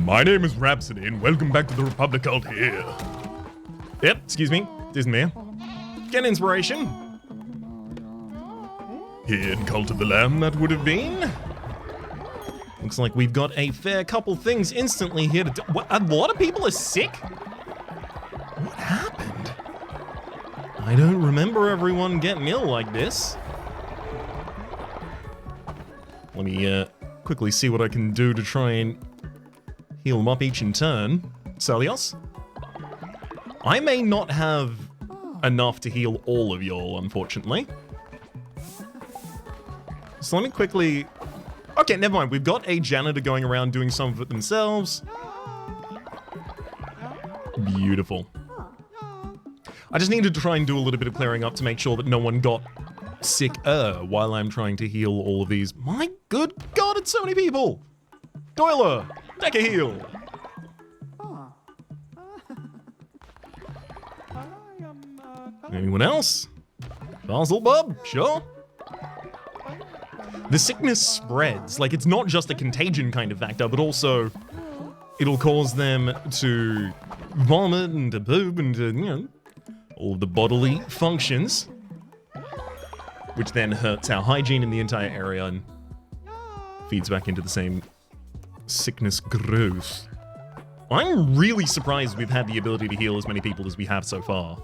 My name is Rhapsody, and welcome back to the Republic Cult here. Yep, excuse me, it isn't me. Get inspiration. Here in Cult of the Lamb, that would have been. Looks like we've got a fair couple things instantly here to do. What, a lot of people are sick? What happened? I don't remember everyone getting ill like this. Let me quickly see what I can do to try and heal them up each in turn. Salios? I may not have enough to heal all of y'all, unfortunately. So let me quickly... Okay, never mind. We've got a janitor going around doing some of it themselves. Beautiful. I just needed to try and do a little bit of clearing up to make sure that no one got sick while I'm trying to heal all of these. My good God, it's so many people! Doyler, take a heal! Anyone else? Basil Bub, sure. The sickness spreads. Like, it's not just a contagion kind of factor, but also it'll cause them to vomit and to poop and to, you know, all of the bodily functions, which then hurts our hygiene in the entire area and feeds back into the same sickness growth. I'm really surprised we've had the ability to heal as many people as we have so far.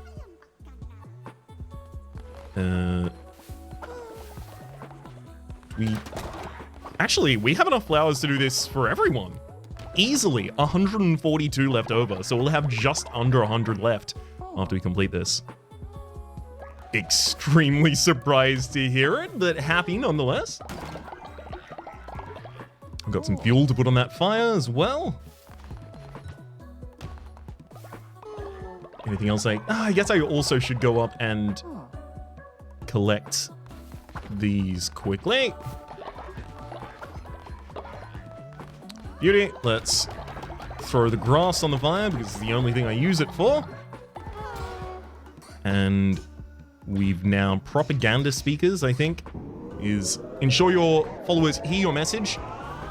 We have enough flowers to do this for everyone. Easily, 142 left over, so we'll have just under 100 left after we complete this. Extremely surprised to hear it, but happy nonetheless. I've got some fuel to put on that fire as well. Anything else I guess I also should go up and collect these quickly. Beauty. Let's throw the grass on the fire because it's the only thing I use it for. And we've now propaganda speakers, I think, is ensure your followers hear your message.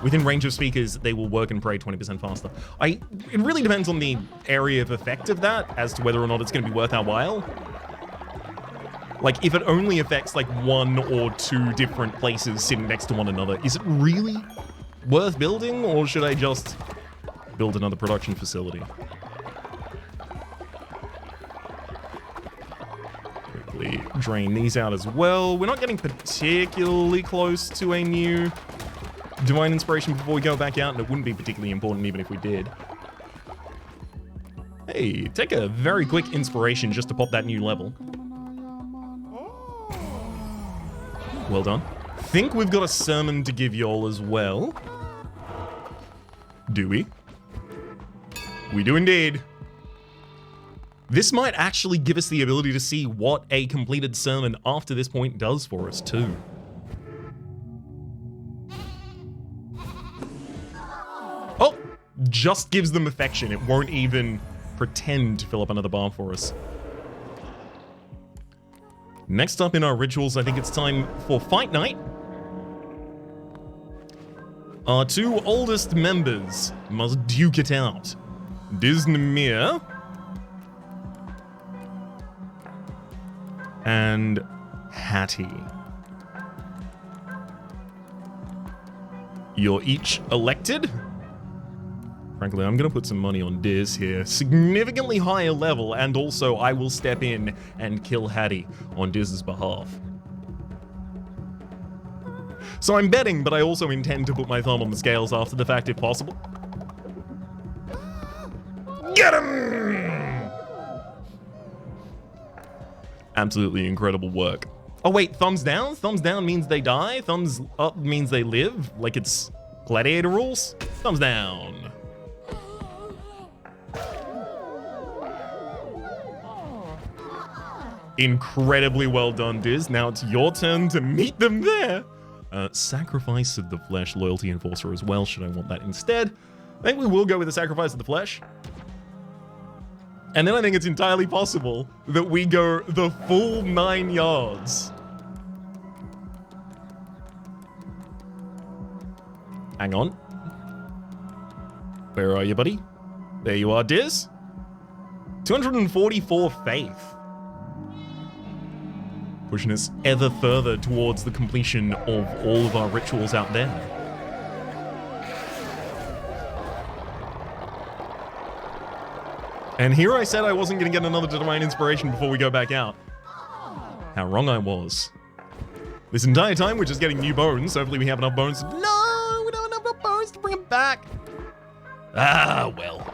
Within range of speakers, they will work and pray 20% faster. It really depends on the area of effect of that as to whether or not it's going to be worth our while. Like, if it only affects, like, 1 or 2 different places sitting next to one another, is it really worth building, or should I just build another production facility? Quickly drain these out as well. We're not getting particularly close to a new divine inspiration before we go back out, and it wouldn't be particularly important even if we did. Hey, take a very quick inspiration just to pop that new level. Well done. Think we've got a sermon to give y'all as well. Do we? We do indeed. This might actually give us the ability to see what a completed sermon after this point does for us too. Oh, just gives them affection. It won't even pretend to fill up another bar for us. Next up in our rituals, I think it's time for Fight Night. Our 2 oldest members must duke it out. Disnamir and Hattie. You're each elected. Frankly, I'm going to put some money on Diz here. Significantly higher level, and also I will step in and kill Hattie on Diz's behalf. So I'm betting, but I also intend to put my thumb on the scales after the fact if possible. Get him! Absolutely incredible work. Oh wait, thumbs down? Thumbs down means they die? Thumbs up means they live? Like it's gladiator rules? Thumbs down. Incredibly well done, Diz. Now it's your turn to meet them there. Sacrifice of the flesh, loyalty enforcer as well, should I want that instead. I think we will go with the sacrifice of the flesh. And then I think it's entirely possible that we go the full 9 yards. Hang on. Where are you, buddy? There you are, Diz. 244 faith. Pushing us ever further towards the completion of all of our rituals out there. And here I said I wasn't going to get another Divine Inspiration before we go back out. How wrong I was. This entire time we're just getting new bones. Hopefully we have enough bones. No, we don't have enough bones to bring them back. Ah, well.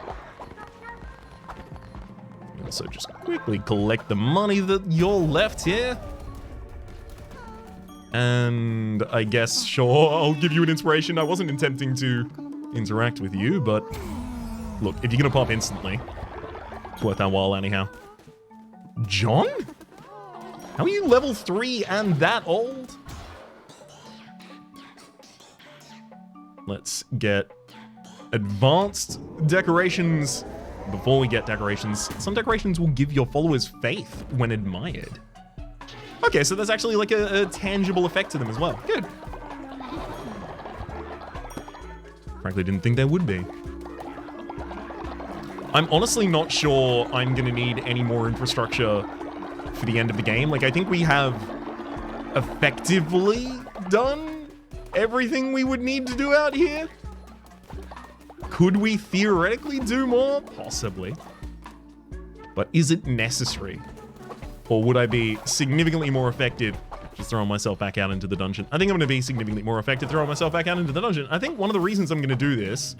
Also just quickly collect the money that you're left here. And I guess, sure, I'll give you an inspiration. I wasn't attempting to interact with you, but look, if you're gonna pop instantly, it's worth our while anyhow. John? How are you level 3 and that old? Let's get advanced decorations before we get decorations. Some decorations will give your followers faith when admired. Okay, so there's actually like a tangible effect to them as well. Good. Frankly, didn't think there would be. I'm honestly not sure I'm gonna need any more infrastructure for the end of the game. Like, I think we have effectively done everything we would need to do out here. Could we theoretically do more? Possibly. But is it necessary? Or would I be significantly more effective just throwing myself back out into the dungeon? I think I'm going to be significantly more effective throwing myself back out into the dungeon. I think one of the reasons I'm going to do this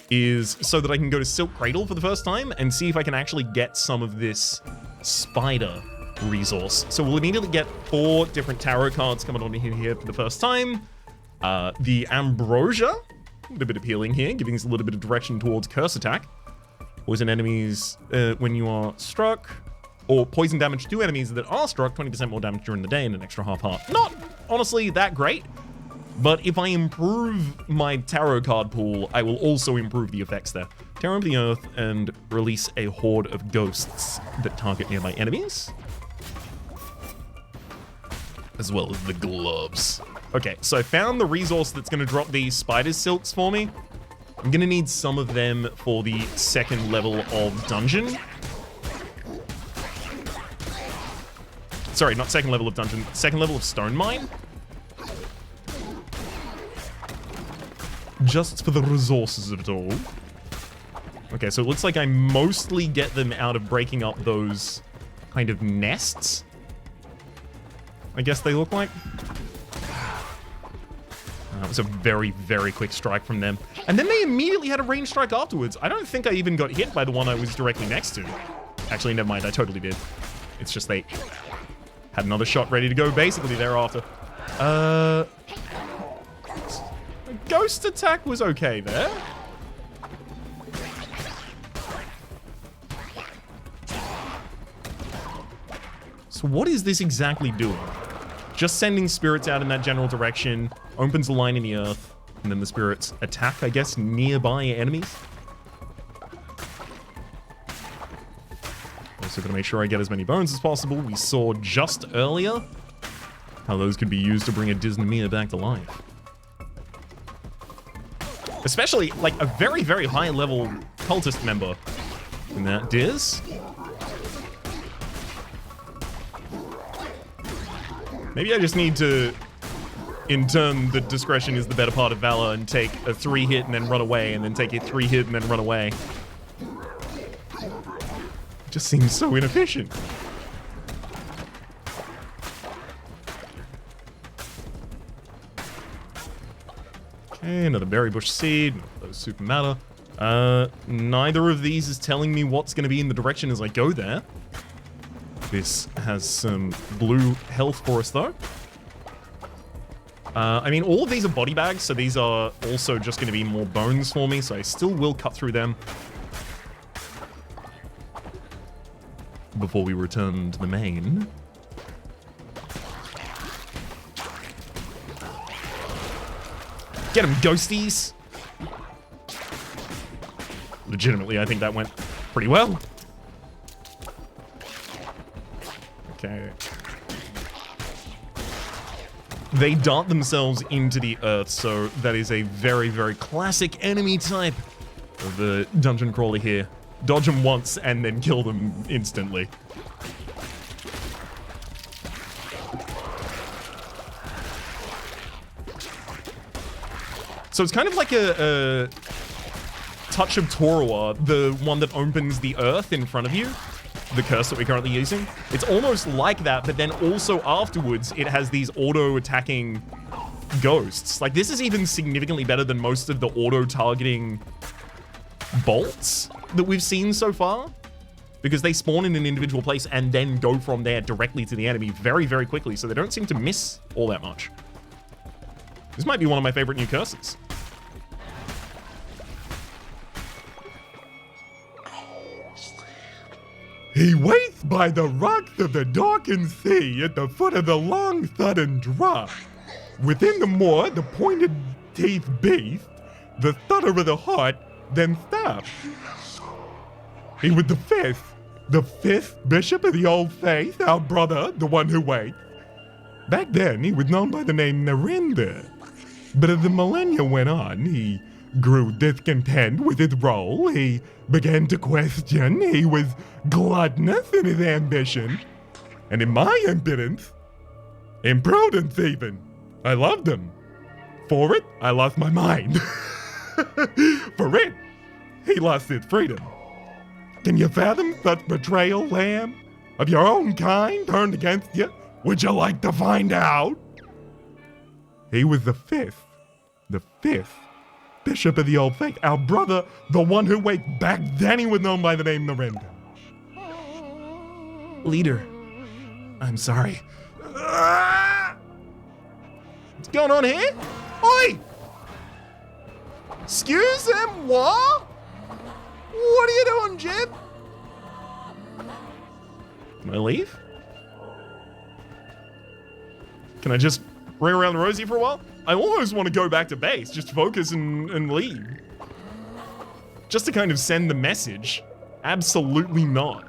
is so that I can go to Silk Cradle for the first time and see if I can actually get some of this spider resource. So we'll immediately get 4 different tarot cards coming on here for the first time. The Ambrosia, a little bit of healing here, giving us a little bit of direction towards Curse Attack. Poison enemies when you are struck. Or poison damage to enemies that are struck, 20% more damage during the day and an extra half heart. Not, honestly, that great. But if I improve my tarot card pool, I will also improve the effects there. Tear over the earth and release a horde of ghosts that target nearby enemies. As well as the gloves. Okay, so I found the resource that's going to drop these spider silks for me. I'm going to need some of them for the 2nd level of dungeon. Sorry, not 2nd level of dungeon, 2nd level of stone mine. Just for the resources of it all. Okay, so it looks like I mostly get them out of breaking up those kind of nests. I guess they look like. That was a very, very quick strike from them. And then they immediately had a range strike afterwards. I don't think I even got hit by the one I was directly next to. Actually, never mind, I totally did. It's just they had another shot ready to go basically thereafter. Ghost attack was okay there. So what is this exactly doing? Just sending spirits out in that general direction, opens a line in the earth, and then the spirits attack, I guess, nearby enemies. Also gonna make sure I get as many bones as possible. We saw just earlier how those could be used to bring a Disney back to life. Especially, like, a very, very high-level cultist member in that Diz. Maybe I just need to, in turn, the discretion is the better part of valor, and take a 3-hit and then run away, and then take a 3-hit and then run away. It just seems so inefficient. Okay, another berry bush seed. Those super matter. Neither of these is telling me what's going to be in the direction as I go there. This has some blue health for us, though. I mean, all of these are body bags, so these are also just going to be more bones for me, so I still will cut through them before we return to the main. Get him, ghosties! Legitimately, I think that went pretty well. Okay. They dart themselves into the earth, so that is a very, very classic enemy type of the dungeon crawler here. Dodge them once and then kill them instantly. So it's kind of like a touch of Torua, the one that opens the earth in front of you. The curse that we're currently using. It's almost like that, but then also afterwards, it has these auto-attacking ghosts. Like, this is even significantly better than most of the auto-targeting bolts that we've seen so far, because they spawn in an individual place and then go from there directly to the enemy very, very quickly, so they don't seem to miss all that much. This might be one of my favorite new curses. He waits by the rocks of the darkened sea at the foot of the long sudden drop. Within the moor, the pointed teeth beast, the stutter of the heart, then stops. He was the fifth bishop of the old faith, our brother, the one who waits. Back then, he was known by the name Narendra. But as the millennia went on, he grew discontent with his role. He began to question. He was gluttonous in his ambition. And in my impotence, imprudence even, I loved him. For it, I lost my mind. For it, he lost his freedom. Can you fathom such betrayal, lamb? Of your own kind turned against you? Would you like to find out? He was the fifth bishop of the old faith, our brother, the one who waits. Back then he was known by the name Narendra. Leader, I'm sorry. What's going on here? Oi! Excuse-moi? What are you doing, Jib? Can I leave? Can I just ring around the rosy for a while? I almost want to go back to base, just focus and leave. Just to kind of send the message. Absolutely not.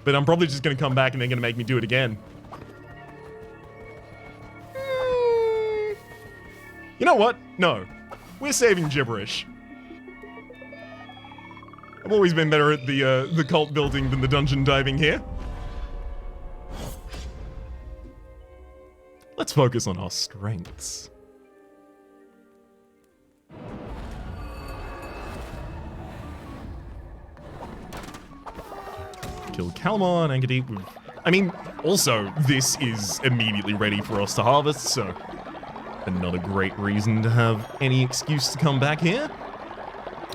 But I'm probably just going to come back and they're going to make me do it again. You know what? No. We're saving gibberish. I've always been better at the cult building than the dungeon diving here. Let's focus on our strengths. Kill Kallamar and Anchor. I mean, also, this is immediately ready for us to harvest, so another great reason to have any excuse to come back here.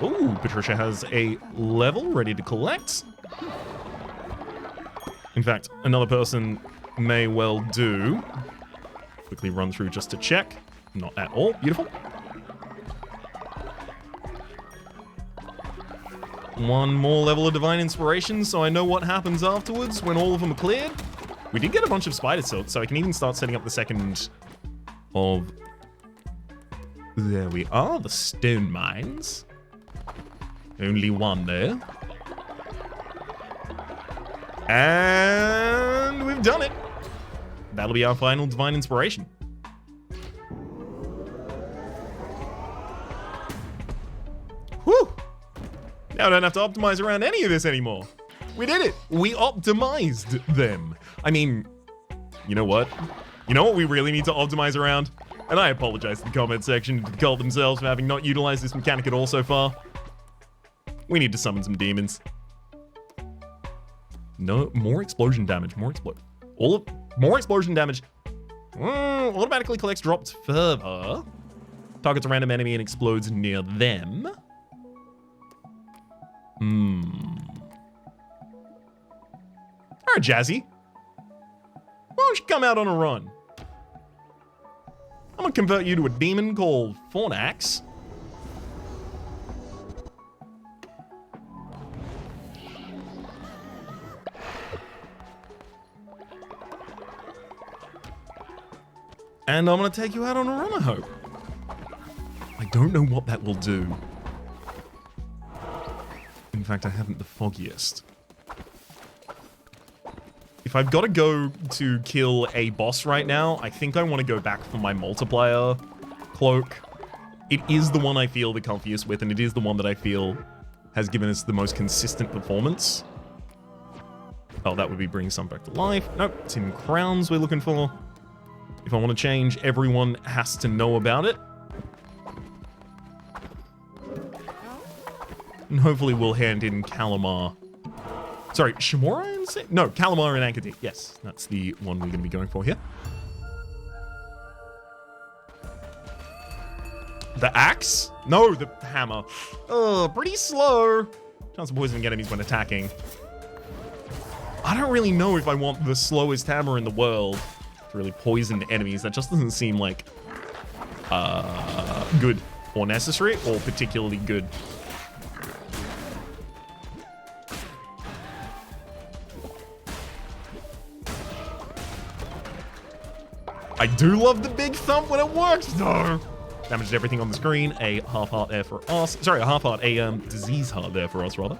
Ooh, Patricia has a level ready to collect. In fact, another person may well do. Quickly run through just to check. Not at all. Beautiful. One more level of Divine Inspiration, so I know what happens afterwards when all of them are cleared. We did get a bunch of spider silk, so I can even start setting up the second of... There we are, the stone mines. Only one there. And we've done it. That'll be our final Divine Inspiration. Whew! Now I don't have to optimize around any of this anymore. We did it! We optimized them. I mean, you know what? You know what we really need to optimize around? And I apologize to the comment section to the cult themselves for having not utilized this mechanic at all so far. We need to summon some demons. No, more explosion damage, more explosion damage. Automatically collects drops further. Targets a random enemy and explodes near them. Alright, Jazzy. Why don't you come out on a run? I'm gonna convert you to a demon called Fornax. And I'm gonna take you out on a run, I hope. I don't know what that will do. In fact, I haven't the foggiest. If if I've got to go to kill a boss right now, I think I want to go back for my multiplier cloak. It is the one I feel the comfiest with, and it is the one that I feel has given us the most consistent performance. Oh, that would be bringing some back to life. Nope, it's in crowns we're looking for. If I want to change, everyone has to know about it. And hopefully we'll hand in Kallamar. Sorry, Shimura? No, Kallamar and Anchor Deep. Yes, that's the one we're going to be going for here. The axe? No, the hammer. Oh, pretty slow. Chance of poisoning enemies when attacking. I don't really know if I want the slowest hammer in the world to really poison enemies. That just doesn't seem like good or necessary or particularly good. I do love the big thump when it works. No. Damages everything on the screen. A half heart there for us. Sorry, a half heart. A disease heart there for us, rather.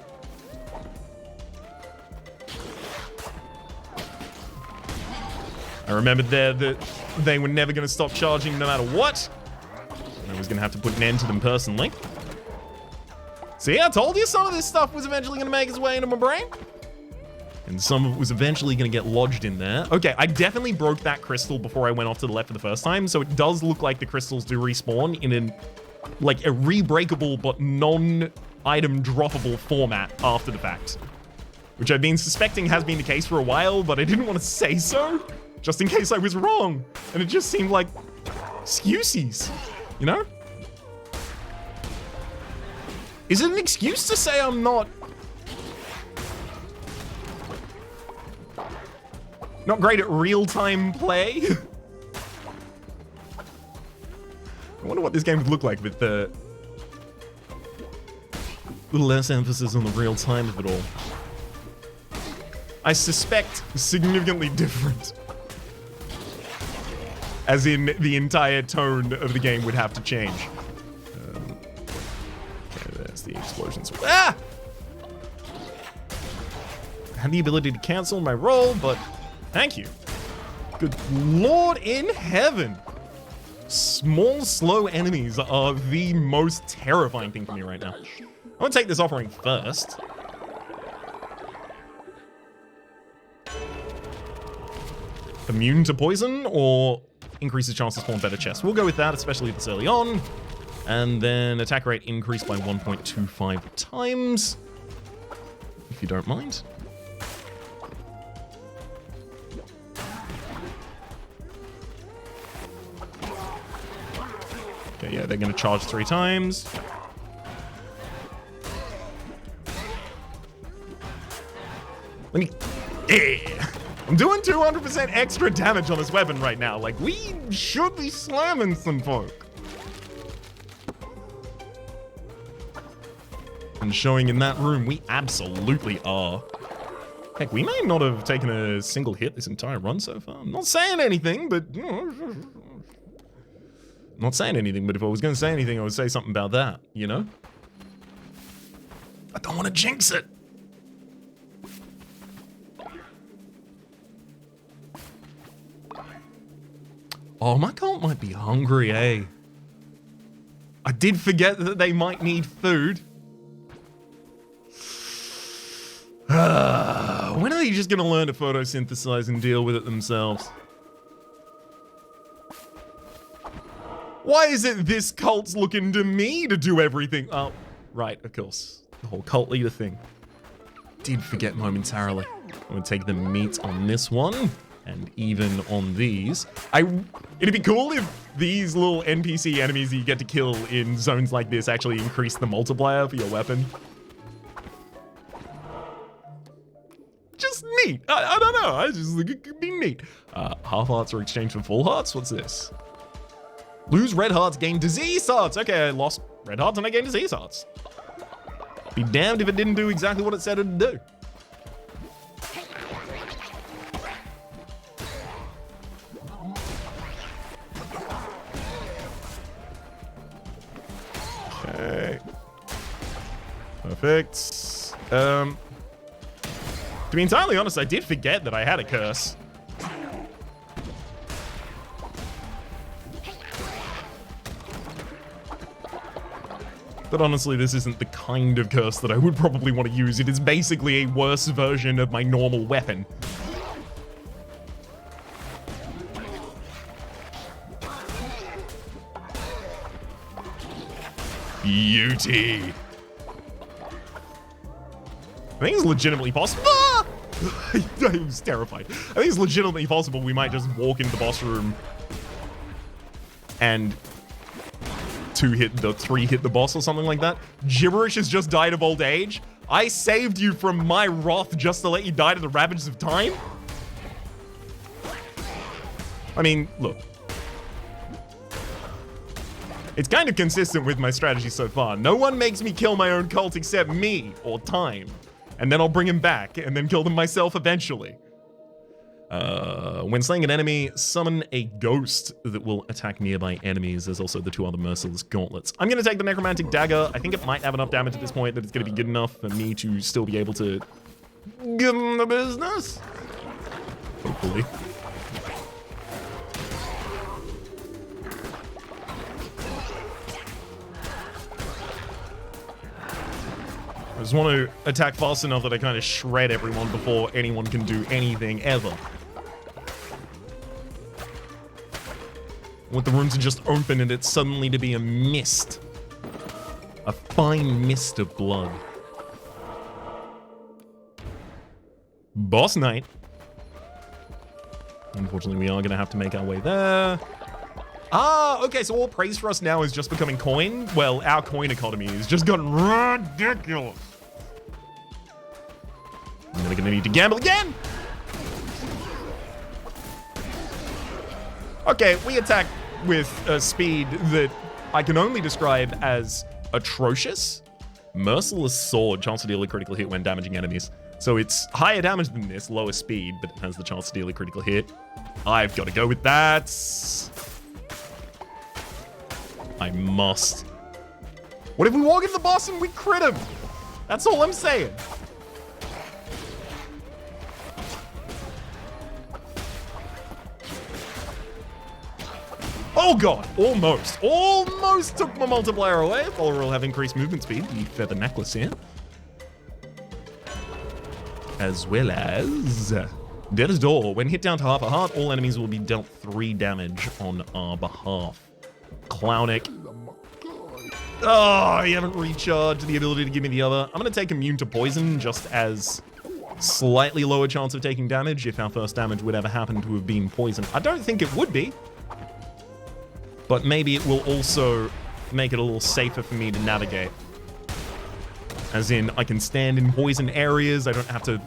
I remembered there that they were never going to stop charging no matter what. And I was going to have to put an end to them personally. See, I told you some of this stuff was eventually going to make its way into my brain. And some of it was eventually going to get lodged in there. Okay, I definitely broke that crystal before I went off to the left for the first time. So it does look like the crystals do respawn in like a re-breakable but non-item droppable format after the fact. Which I've been suspecting has been the case for a while, but I didn't want to say so. Just in case I was wrong. And it just seemed like excuses, you know? Is it an excuse to say I'm not great at real-time play? I wonder what this game would look like with the little less emphasis on the real time of it all. I suspect significantly different. As in, the entire tone of the game would have to change. Okay, there's the explosions. Ah! I had the ability to cancel my roll, but thank you. Good Lord in heaven. Small, slow enemies are the most terrifying thing for me right now. I'm gonna take this offering first. Immune to poison or increases chance to spawn better chests. We'll go with that, especially this early on. And then attack rate increased by 1.25 times, if you don't mind. Okay, yeah, they're going to charge 3 times. Let me... Yeah! I'm doing 200% extra damage on this weapon right now. Like, we should be slamming some folk. And showing in that room, we absolutely are. Heck, we may not have taken a single hit this entire run so far. I'm not saying anything, but... You know, I'm not saying anything, but if I was going to say anything, I would say something about that, you know? I don't want to jinx it. Oh, my cult might be hungry, eh? I did forget that they might need food. When are they just going to learn to photosynthesize and deal with it themselves? Why is it this cult's looking to me to do everything? Oh, right, of course. The whole cult leader thing. Did forget momentarily. I'm going to take the meat on this one. And even on these. It'd be cool if these little NPC enemies that you get to kill in zones like this actually increase the multiplier for your weapon. Just neat. I don't know. I just think it could be neat. Half hearts are exchanged for full hearts? What's this? Lose red hearts, gain disease hearts. Okay, I lost red hearts and I gained disease hearts. Be damned if it didn't do exactly what it said it'd do. Okay. Perfect. Do To be entirely honest, I did forget that I had a curse. But honestly, this isn't the kind of curse that I would probably want to use. It is basically a worse version of my normal weapon. Beauty. I think it's legitimately possible. Ah! I was terrified. I think it's legitimately possible we might just walk into the boss room and 3 hit the boss or something like that. Gibberish has just died of old age. I saved you from my wrath just to let you die to the ravages of time? I mean, look. It's kind of consistent with my strategy so far. No one makes me kill my own cult except me or time. And then I'll bring him back and then kill them myself eventually. When slaying an enemy, summon a ghost that will attack nearby enemies. There's also the 2 other merciless gauntlets. I'm going to take the necromantic dagger. I think it might have enough damage at this point that it's going to be good enough for me to still be able to give them the business. Hopefully. I just want to attack fast enough that I kind of shred everyone before anyone can do anything ever. I want the room to just open and it suddenly to be a mist. A fine mist of blood. Boss night. Unfortunately, we are going to have to make our way there. Ah, okay, so all praise for us now is just becoming coin? Well, our coin economy has just gotten ridiculous. I'm never going to need to gamble again. Okay, we attack with a speed that I can only describe as atrocious. Merciless Sword, chance to deal a critical hit when damaging enemies. So it's higher damage than this, lower speed, but it has the chance to deal a critical hit. I've got to go with that. I must. What if we walk into the boss and we crit him? That's all I'm saying. Oh god, almost took my multiplier away. Follower will have increased movement speed, the feather necklace here. As well as Death's Door. When hit down to half a heart, all enemies will be dealt 3 damage on our behalf. Clownic. Oh, you haven't recharged the ability to give me the other. I'm going to take immune to poison just as slightly lower chance of taking damage if our first damage would ever happen to have been poison. I don't think it would be. But maybe it will also make it a little safer for me to navigate. As in, I can stand in poison areas. I don't have to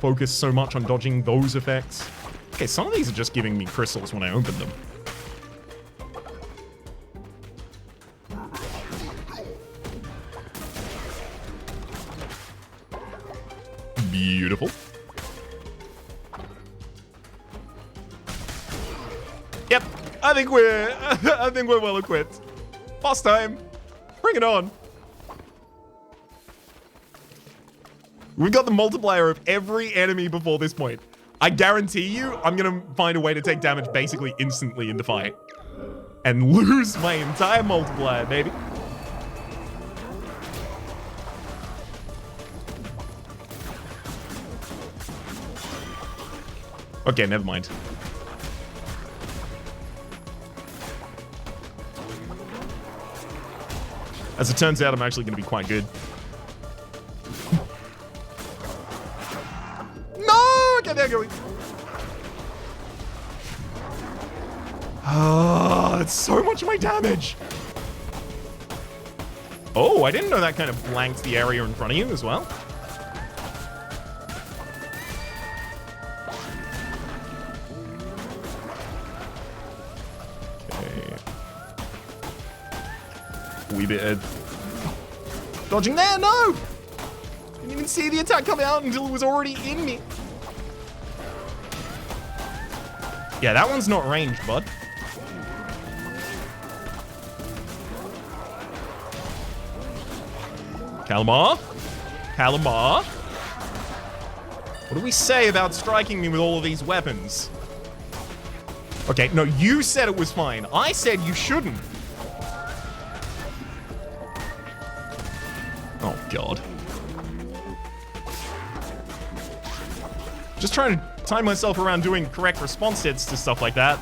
focus so much on dodging those effects. Okay, some of these are just giving me crystals when I open them. Beautiful. Yep, I think we're well equipped. Boss time. Bring it on. We've got the multiplier of every enemy before this point. I guarantee you, I'm gonna find a way to take damage basically instantly in the fight. And lose my entire multiplier, baby. Okay, never mind. As it turns out, I'm actually going to be quite good. No! Okay, there going. Oh, that's so much of my damage. Oh, I didn't know that kind of blanked the area in front of you as well. Wee bit of dodging there. No! Didn't even see the attack come out until it was already in me. Yeah, that one's not ranged, bud. Kallamar. Kallamar. What do we say about striking me with all of these weapons? Okay, no, you said it was fine. I said you shouldn't. Oh, God. Just trying to time myself around doing correct response hits to stuff like that.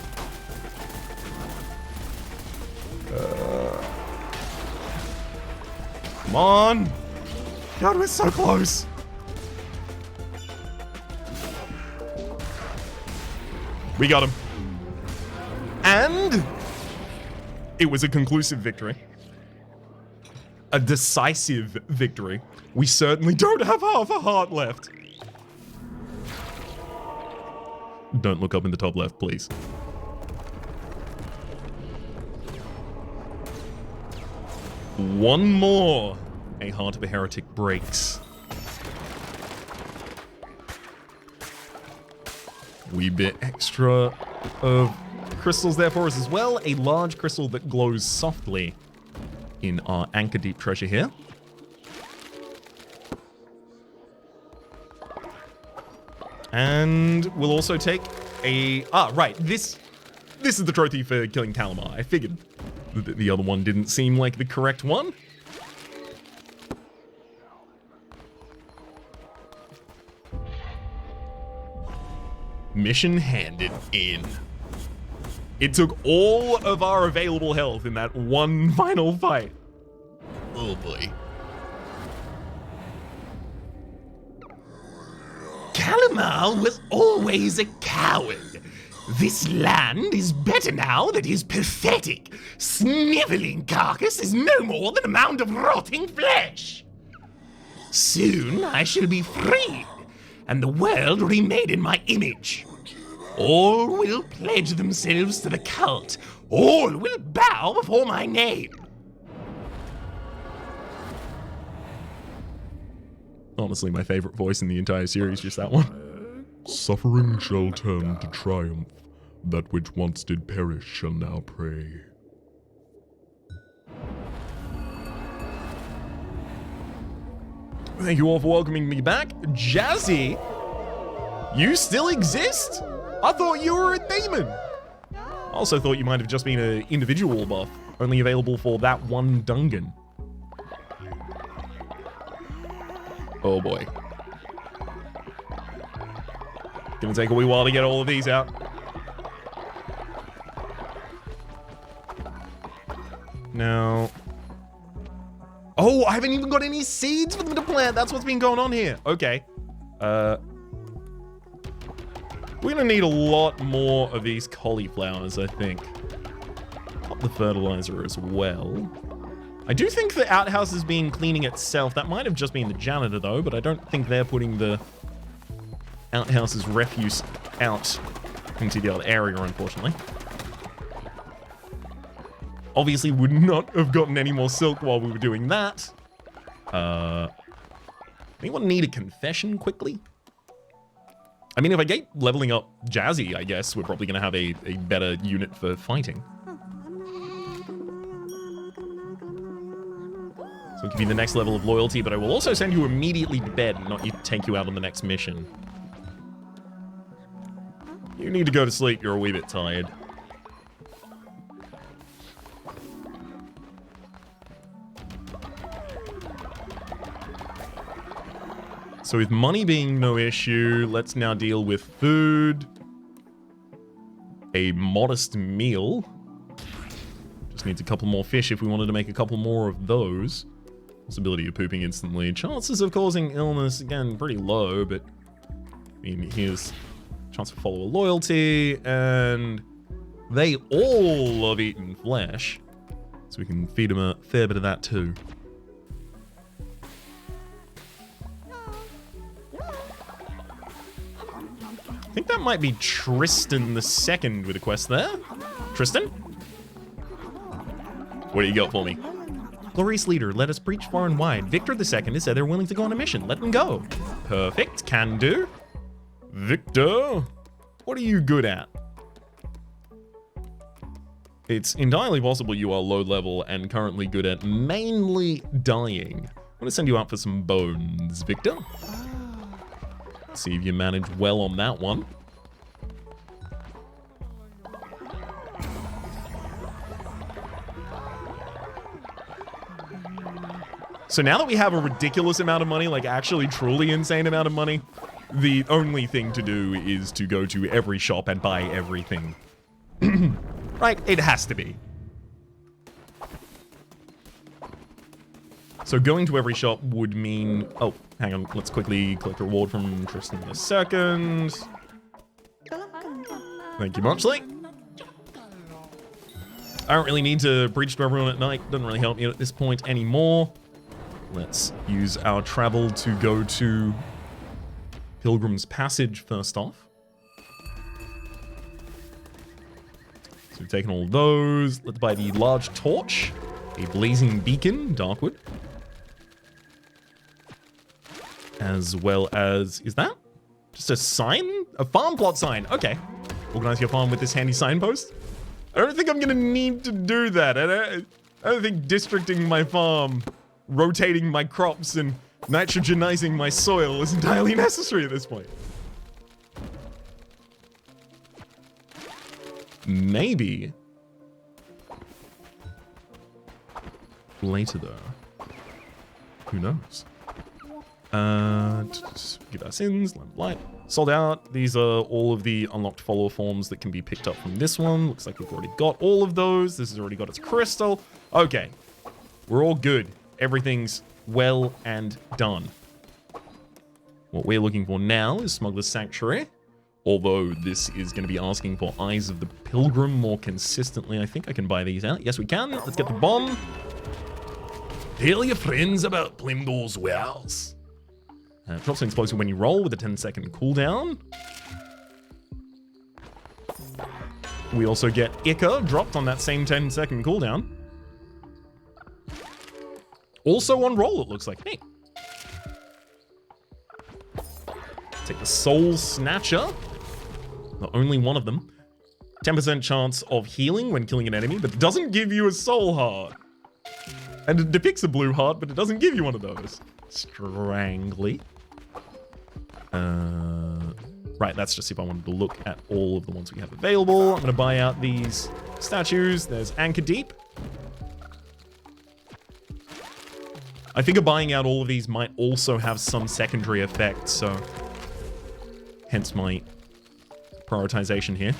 Come on. God, we're so close. We got him. And it was a conclusive victory. A decisive victory. We certainly don't have half a heart left. Don't look up in the top left, please. One more. A Heart of a Heretic breaks. Wee bit extra of crystals there for us as well. A large crystal that glows softly in our Anchor Deep treasure here. And we'll also take a... right. This is the trophy for killing Kallamar. I figured that the other one didn't seem like the correct one. Mission handed in. It took all of our available health in that one final fight. Oh boy. Kallamar was always a coward. This land is better now that his pathetic, sniveling carcass is no more than a mound of rotting flesh. Soon I shall be freed, and the world remade in my image. All will pledge themselves to the cult. All will bow before my name. Honestly, my favorite voice in the entire series, just that one. Suffering shall turn to triumph. That which once did perish shall now pray. Thank you all for welcoming me back. Jazzy, you still exist? I thought you were a demon. I also thought you might have just been an individual buff, only available for that one dungeon. Oh boy. Gonna take a wee while to get all of these out. Now... Oh, I haven't even got any seeds for them to plant. That's what's been going on here. Okay. We're gonna need a lot more of these cauliflowers, I think. Pop the fertilizer as well. I do think the outhouse has been cleaning itself. That might have just been the janitor, though, but I don't think they're putting the outhouse's refuse out into the other area, unfortunately. Obviously would not have gotten any more silk while we were doing that. Anyone need a confession quickly? I mean, if I get leveling up Jazzy, I guess we're probably going to have a better unit for fighting. So it'll give you the next level of loyalty, but I will also send you immediately to bed and not take you out on the next mission. You need to go to sleep, you're a wee bit tired. So with money being no issue, let's now deal with food. A modest meal. Just needs a couple more fish if we wanted to make a couple more of those. Possibility of pooping instantly. Chances of causing illness, again, pretty low, but I mean, here's chance for follower loyalty, and they all love eating flesh. So we can feed them a fair bit of that too. I think that might be Tristan the Second with a quest there. Tristan? What do you got for me? Glorious leader, let us preach far and wide. Victor the Second has said they're willing to go on a mission. Let them go. Perfect, can do. Victor, what are you good at? It's entirely possible you are low level and currently good at mainly dying. I'm gonna send you out for some bones, Victor. Let's see if you manage well on that one. So now that we have a ridiculous amount of money, like actually truly insane amount of money, the only thing to do is to go to every shop and buy everything. Right? It has to be. So going to every shop would mean... Oh, hang on. Let's quickly collect a reward from Tristan in a second. Thank you muchly. I don't really need to preach to everyone at night. Doesn't really help me at this point anymore. Let's use our travel to go to Pilgrim's Passage first off. So we've taken all those. Let's buy the large torch, a blazing beacon, Darkwood. As well as, is that just a sign? A farm plot sign. Okay. Organize your farm with this handy signpost. I don't think I'm gonna need to do that. I don't think districting my farm, rotating my crops, and nitrogenizing my soil is entirely necessary at this point. Maybe. Later, though. Who knows? Give our sins, light. Sold out. These are all of the unlocked follower forms that can be picked up from this one. Looks like we've already got all of those. This has already got its crystal. Okay. We're all good. Everything's well and done. What we're looking for now is Smuggler's Sanctuary. Although this is going to be asking for Eyes of the Pilgrim more consistently. I think I can buy these out. Yes, we can. Let's get the bomb. Tell your friends about Plimdoll's wares. Drops an explosive when you roll with a 10-second cooldown. We also get Ica dropped on that same 10-second cooldown. Also on roll, it looks like. Hey. Take the Soul Snatcher. Not only one of them. 10% chance of healing when killing an enemy, but it doesn't give you a soul heart. And it depicts a blue heart, but it doesn't give you one of those. Strangely. Right, that's just if I wanted to look at all of the ones we have available. I'm going to buy out these statues. There's Anchor Deep. I think buying out all of these might also have some secondary effects, so hence my prioritization here.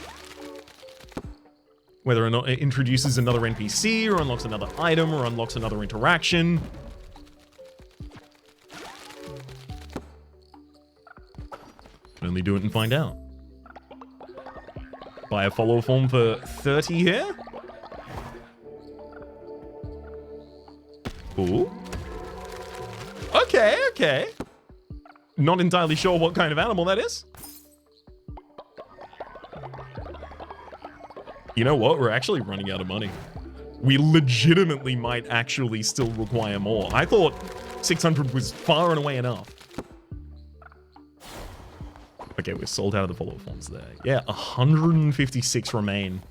Whether or not it introduces another NPC, or unlocks another item, or unlocks another interaction. Can only do it and find out. Buy a follower form for 30 here. Ooh. Okay, okay. Not entirely sure what kind of animal that is. You know what? We're actually running out of money. We legitimately might actually still require more. I thought 600 was far and away enough. Okay, we're sold out of the follower forms there. Yeah, 156 remain.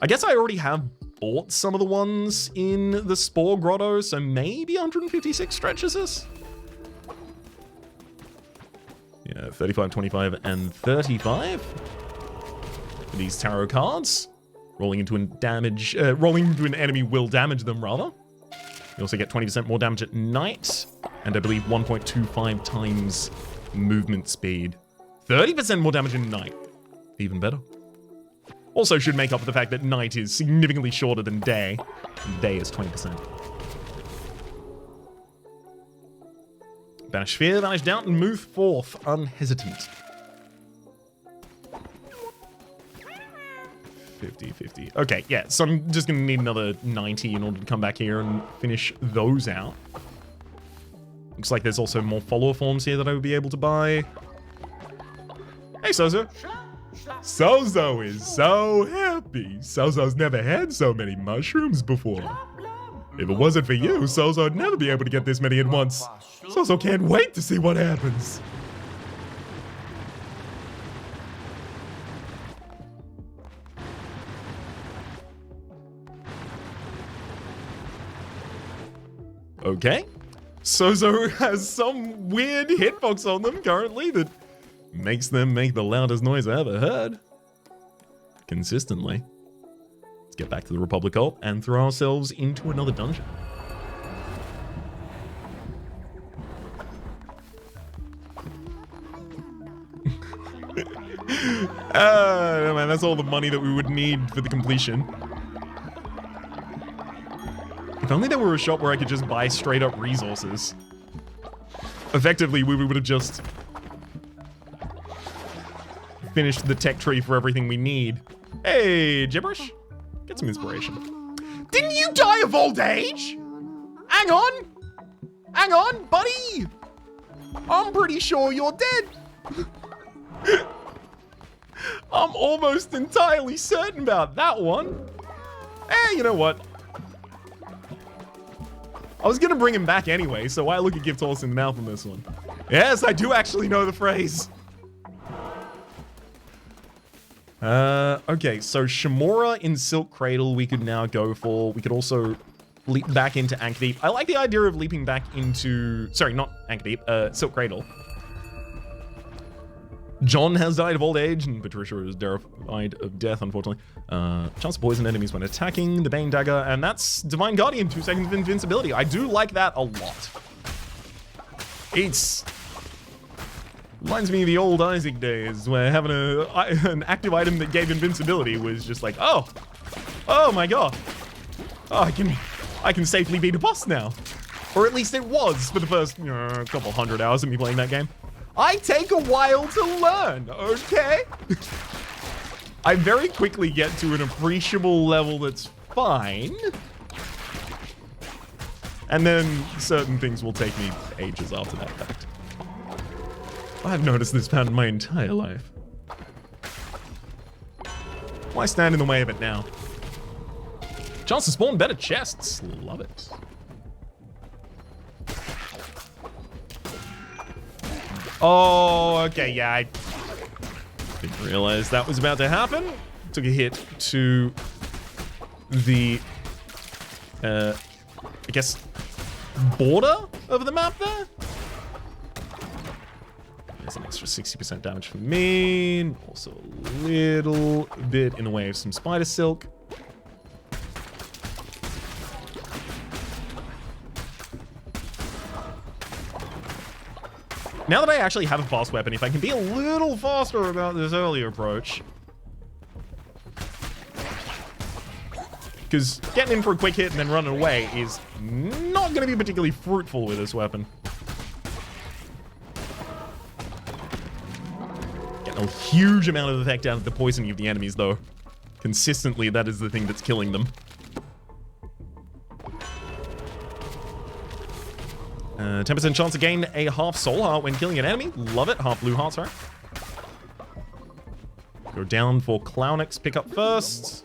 I guess I already have bought some of the ones in the Spore Grotto, so maybe 156 stretches us? Yeah, 35, 25, and 35. These tarot cards. Rolling into an enemy will damage them, rather. You also get 20% more damage at night, and I believe 1.25 times movement speed. 30% more damage in night. Even better. Also should make up for the fact that night is significantly shorter than day. And day is 20%. Banish fear, banish doubt, and move forth unhesitant. 50. Okay, yeah, so I'm just going to need another 90 in order to come back here and finish those out. Looks like there's also more follower forms here that I would be able to buy. Hey, Sozo. Sozo is so happy. Sozo's never had so many mushrooms before. If it wasn't for you, Sozo would never be able to get this many at once. Sozo can't wait to see what happens. Okay. Sozo has some weird hitbox on them currently that makes them make the loudest noise I ever heard. Consistently. Let's get back to the Republic ult and throw ourselves into another dungeon. Man, that's all the money that we would need for the completion. If only there were a shop where I could just buy straight up resources. Effectively, we would have just finished the tech tree for everything we need. Hey, gibberish. Get some inspiration. Didn't you die of old age? Hang on! Hang on, buddy! I'm pretty sure you're dead. I'm almost entirely certain about that one. Hey, you know what? I was gonna bring him back anyway, so why look a gift horse in the mouth on this one? Yes, I do actually know the phrase. Okay, so Shimura in Silk Cradle we could now go for. We could also leap back into Ankh Deep. I like the idea of leaping back into... Sorry, not Ankh Deep, Silk Cradle. John has died of old age, and Patricia is terrified of death, unfortunately. Chance to poison enemies when attacking, the Bane Dagger, and that's Divine Guardian, 2 seconds of invincibility. I do like that a lot. It's... reminds me of the old Isaac days, where having an active item that gave invincibility was just like, oh my god. Oh, I can safely beat a boss now. Or at least it was for the first couple hundred hours of me playing that game. I take a while to learn, okay? I very quickly get to an appreciable level that's fine. And then certain things will take me ages after that fact. I've noticed this pattern my entire life. Why stand in the way of it now? Chance to spawn better chests. Love it. Oh, okay, yeah, I didn't realize that was about to happen. Took a hit to the, I guess, border of the map there. There's an extra 60% damage for me. Also a little bit in the way of some spider silk. Now that I actually have a fast weapon, if I can be a little faster about this earlier approach. Because getting in for a quick hit and then running away is not going to be particularly fruitful with this weapon. Getting a huge amount of effect out of the poisoning of the enemies, though. Consistently, that is the thing that's killing them. 10% chance to gain a half soul heart when killing an enemy. Love it. Half blue heart, sorry. Go down for Clownix. Pick up first.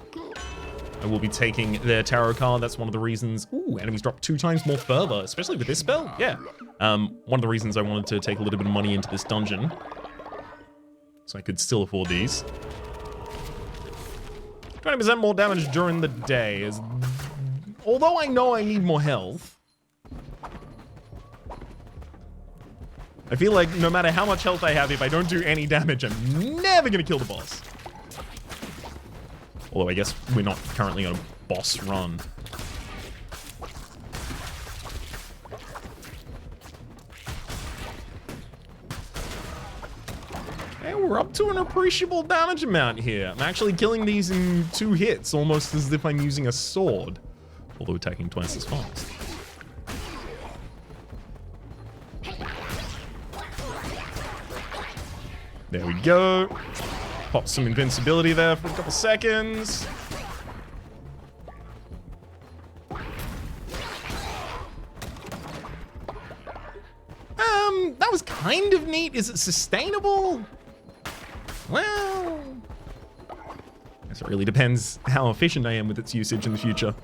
I will be taking their tarot card. That's one of the reasons. Ooh, enemies drop 2 times more fervor, especially with this spell. Yeah. One of the reasons I wanted to take a little bit of money into this dungeon. So I could still afford these. 20% more damage during the day is... Although I know I need more health, I feel like no matter how much health I have, if I don't do any damage, I'm never gonna kill the boss. Although I guess we're not currently on a boss run. Hey, we're up to an appreciable damage amount here. I'm actually killing these in 2 hits, almost as if I'm using a sword. Although attacking twice as fast. There we go. Pop some invincibility there for a couple seconds. That was kind of neat. Is it sustainable? Well, I guess it really depends how efficient I am with its usage in the future.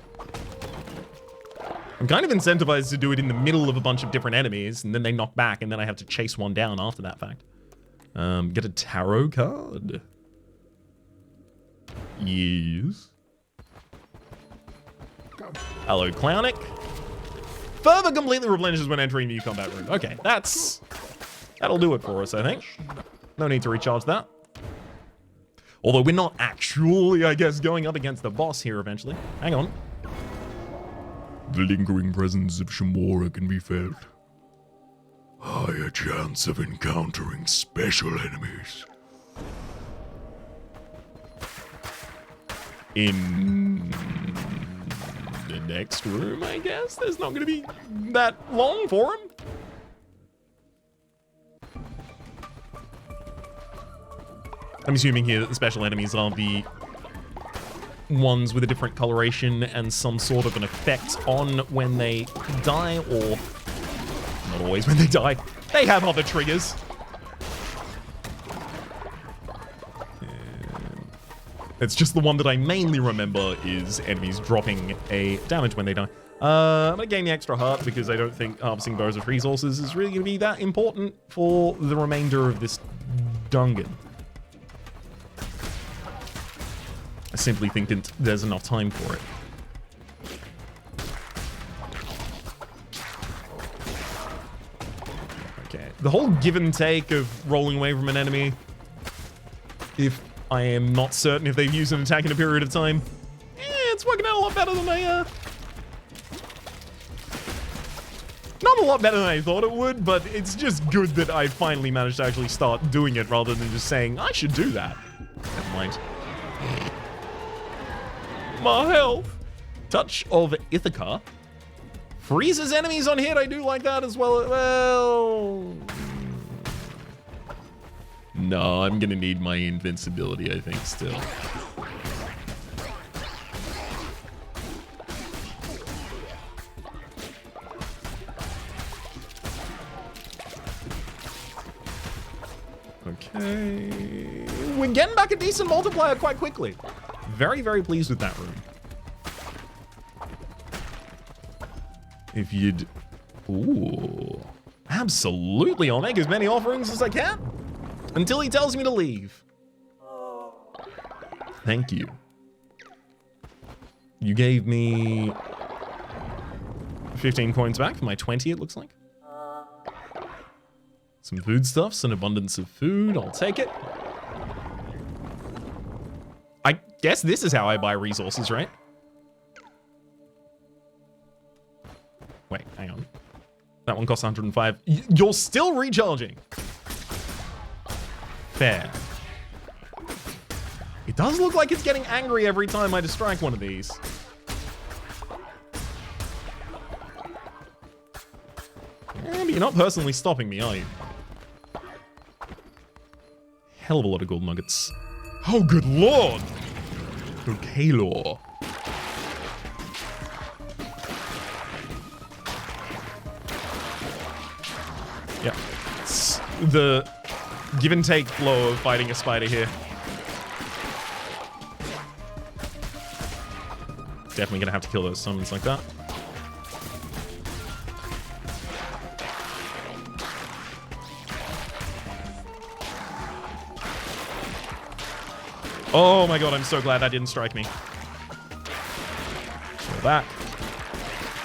I'm kind of incentivized to do it in the middle of a bunch of different enemies, and then they knock back, and then I have to chase one down after that fact. Get a tarot card. Yes. Hello, Clownic. Fervor completely replenishes when entering new combat room. Okay, that'll do it for us, I think. No need to recharge that. Although we're not actually, I guess, going up against the boss here eventually. Hang on. The lingering presence of Shamora can be felt. Higher chance of encountering special enemies. In the next room, I guess? There's not going to be that long for him. I'm assuming here that the special enemies are the ones with a different coloration and some sort of an effect on when they die, or not always when they die. They have other triggers. It's just the one that I mainly remember is enemies dropping a damage when they die. I'm going to gain the extra heart because I don't think harvesting bows of resources is really going to be that important for the remainder of this dungeon. I simply think that there's enough time for it. Okay, the whole give and take of rolling away from an enemy, if I am not certain if they've used an attack in a period of time, it's working out a lot better than I, not a lot better than I thought it would, but it's just good that I finally managed to actually start doing it rather than just saying, I should do that. Never mind. My health. Touch of Ithaca. Freezes enemies on hit. I do like that as well. Well, no, I'm gonna need my invincibility, I think, still. Okay. We're getting back a decent multiplier quite quickly. Very, very pleased with that room. If you'd... Ooh. Absolutely, I'll make as many offerings as I can. Until he tells me to leave. Thank you. You gave me 15 coins back for my 20, it looks like. Some foodstuffs, an abundance of food. I'll take it. I guess this is how I buy resources, right? Wait, hang on. That one costs 105. You're still recharging. Fair. It does look like it's getting angry every time I distract one of these. But you're not personally stopping me, are you? Hell of a lot of gold nuggets. Oh, good lord! Okay, Kallamar. Yeah. It's the give and take flow of fighting a spider here. Definitely gonna have to kill those summons like that. Oh my god, I'm so glad that didn't strike me. Roll back.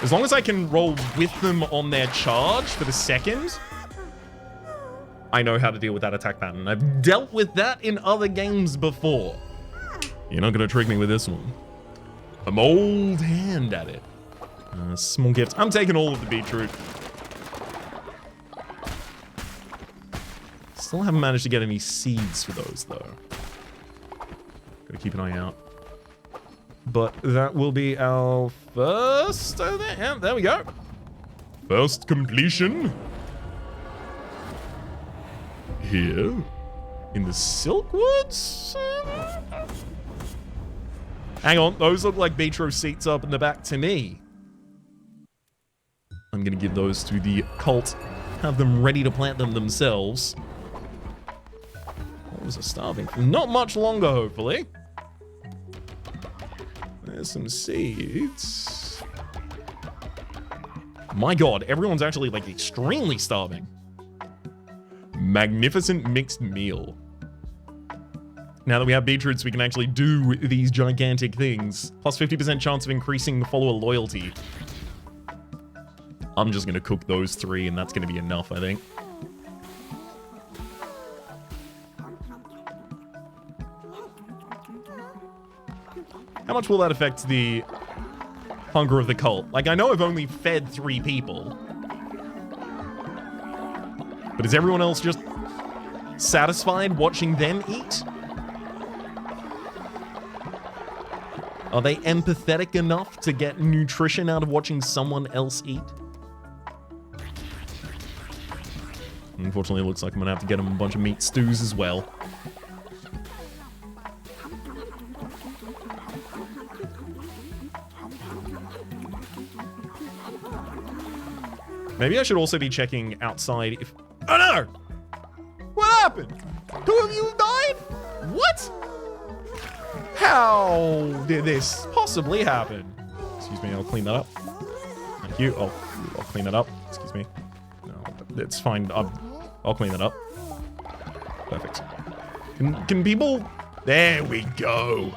As long as I can roll with them on their charge for the second, I know how to deal with that attack pattern. I've dealt with that in other games before. You're not gonna trick me with this one. I'm old hand at it. Small gift. I'm taking all of the beetroot. Still haven't managed to get any seeds for those though. Gotta keep an eye out. But that will be our first... Oh, yeah, there we go. First completion. Here. In the Silkwoods? Hang on, those look like beetroot seats up in the back to me. I'm gonna give those to the cult. Have them ready to plant them themselves. What was I starving for? Not much longer, hopefully. There's some seeds. My god, everyone's actually, like, extremely starving. Magnificent mixed meal. Now that we have beetroots, we can actually do these gigantic things. Plus 50% chance of increasing the follower loyalty. I'm just going to cook those 3, and that's going to be enough, I think. How much will that affect the hunger of the cult? Like, I know I've only fed 3 people. But is everyone else just satisfied watching them eat? Are they empathetic enough to get nutrition out of watching someone else eat? Unfortunately, it looks like I'm gonna have to get them a bunch of meat stews as well. Maybe I should also be checking outside if... Oh no! What happened? 2 of you died? What? How did this possibly happen? Excuse me, I'll clean that up. Thank you. I'll clean it up. Excuse me. No, it's fine. I'll clean it up. Perfect. Can people... There we go.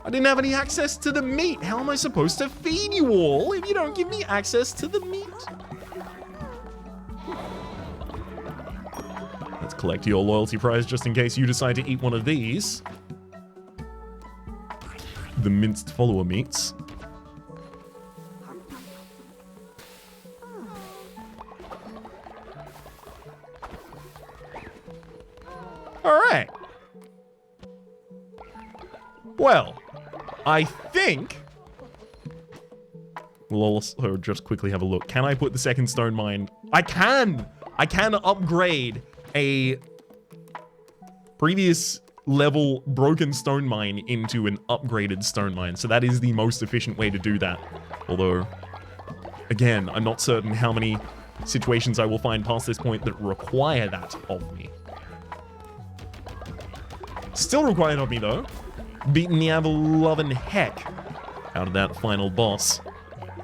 I didn't have any access to the meat. How am I supposed to feed you all if you don't give me access to the meat? Let's collect your loyalty prize just in case you decide to eat one of these. The minced follower meats. All right. Well, I think we'll also just quickly have a look. Can I put the second stone mine? I can! I can upgrade a previous level broken stone mine into an upgraded stone mine. So that is the most efficient way to do that. Although, again, I'm not certain how many situations I will find past this point that require that of me. Still required of me, though. Beating the ever-loving heck out of that final boss.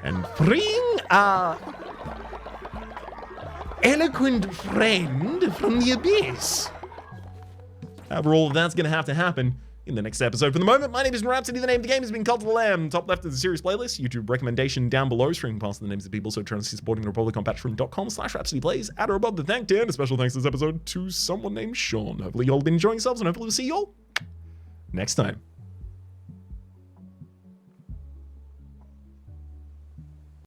And freeing our eloquent friend from the abyss. However, all of that's going to have to happen in the next episode. For the moment, my name is Rhapsody. The name of the game has been COTL. Top left of the series playlist. YouTube recommendation down below, streaming past the names of people. So try to see supporting the Republic on patreon.com/RhapsodyPlays. At or above the thank tier. And a special thanks this episode to someone named Sean. Hopefully you all have been enjoying yourselves, and hopefully we'll see you all next time.